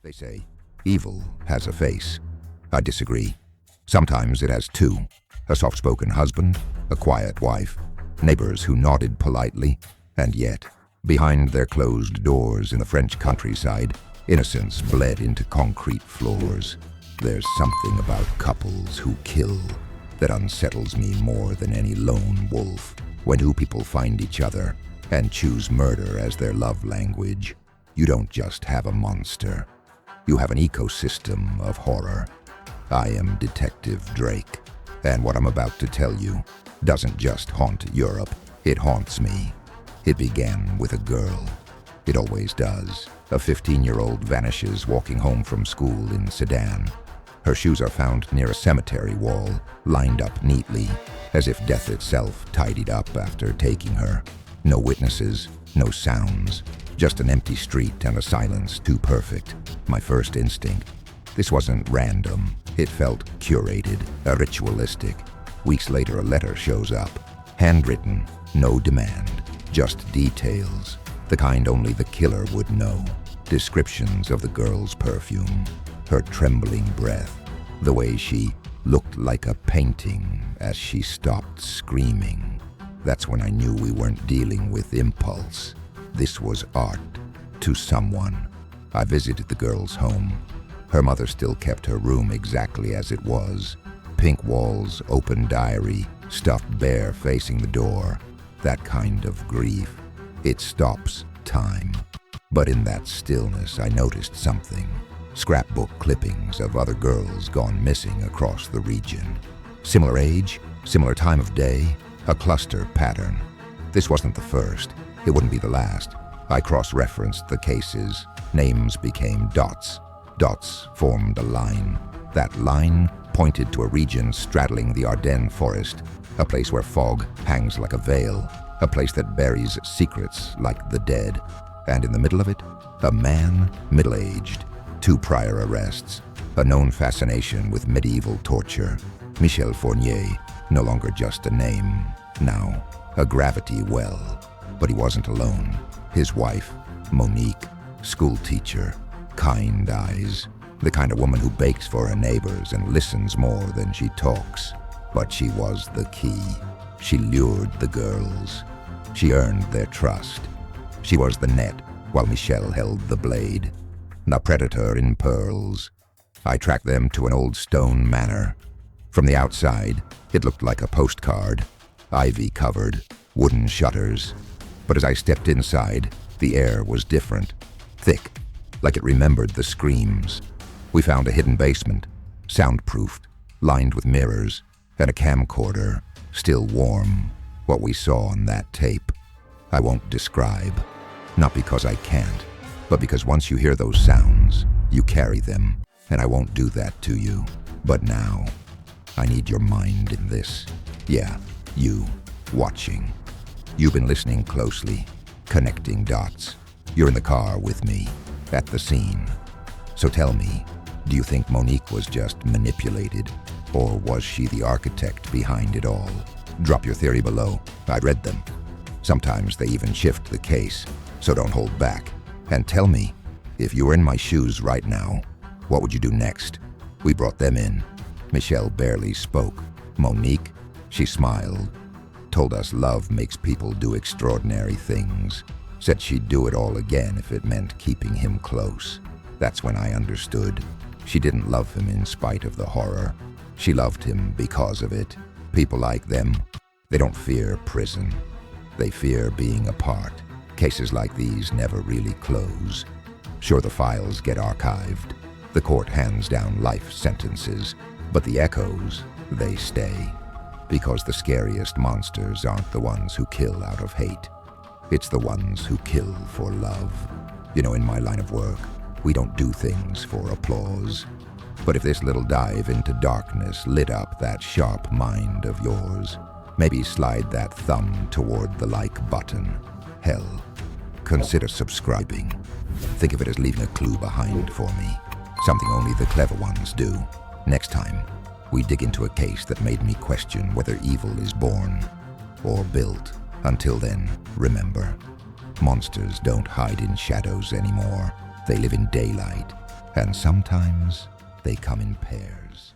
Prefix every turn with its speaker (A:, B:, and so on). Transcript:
A: They say evil has a face. I disagree. Sometimes it has two: a soft-spoken husband, a quiet wife, neighbors who nodded politely, and yet, behind their closed doors in the French countryside, innocence bled into concrete floors. There's something about couples who kill that unsettles me more than any lone wolf. When two people find each other and choose murder as their love language, you don't just have a monster. You have an ecosystem of horror. I am Detective Drayk, and what I'm about to tell you doesn't just haunt Europe, it haunts me. It began with a girl. It always does. A 15-year-old vanishes walking home from school in Sedan. Her shoes are found near a cemetery wall, lined up neatly, as if death itself tidied up after taking her. No witnesses, no sounds, just an empty street and a silence too perfect. My first instinct: this wasn't random. It felt curated, ritualistic. Weeks later, a letter shows up. Handwritten, no demand, just details, the kind only the killer would know. Descriptions of the girl's perfume, her trembling breath, the way she looked like a painting as she stopped screaming. That's when I knew we weren't dealing with impulse. This was art to someone. I visited the girl's home. Her mother still kept her room exactly as it was. Pink walls, open diary, stuffed bear facing the door. That kind of grief. It stops time. But in that stillness, I noticed something. Scrapbook clippings of other girls gone missing across the region. Similar age, similar time of day, a cluster pattern. This wasn't the first. It wouldn't be the last. I cross-referenced the cases. Names became dots. Dots formed a line. That line pointed to a region straddling the Ardennes forest, a place where fog hangs like a veil, a place that buries secrets like the dead. And in the middle of it, a man, middle-aged, 2 prior arrests, a known fascination with medieval torture. Michel Fourniret, no longer just a name, now a gravity well. But he wasn't alone. His wife, Monique, school teacher, kind eyes, the kind of woman who bakes for her neighbors and listens more than she talks. But she was the key. She lured the girls. She earned their trust. She was the net, while Michel held the blade. The predator in pearls. I tracked them to an old stone manor. From the outside, it looked like a postcard, ivy-covered, wooden shutters. But as I stepped inside, the air was different, thick, like it remembered the screams. We found a hidden basement, soundproofed, lined with mirrors, and a camcorder, still warm. What we saw on that tape, I won't describe. Not because I can't, but because once you hear those sounds, you carry them, and I won't do that to you. But now, I need your mind in this. Yeah, you, watching. You've been listening closely, connecting dots. You're in the car with me, at the scene. So tell me, do you think Monique was just manipulated, or was she the architect behind it all? Drop your theory below. I read them. Sometimes they even shift the case, so don't hold back. And tell me, if you were in my shoes right now, what would you do next? We brought them in. Michel barely spoke. Monique, she smiled, told us love makes people do extraordinary things, said she'd do it all again if it meant keeping him close. That's when I understood. She didn't love him in spite of the horror. She loved him because of it. People like them, they don't fear prison. They fear being apart. Cases like these never really close. Sure, the files get archived. The court hands down life sentences, but the echoes, they stay. Because the scariest monsters aren't the ones who kill out of hate. It's the ones who kill for love. You know, in my line of work, we don't do things for applause. But if this little dive into darkness lit up that sharp mind of yours, maybe slide that thumb toward the like button. Hell, consider subscribing. Think of it as leaving a clue behind for me. Something only the clever ones do. Next time, we dig into a case that made me question whether evil is born or built. Until then, remember, monsters don't hide in shadows anymore. They live in daylight, And sometimes they come in pairs.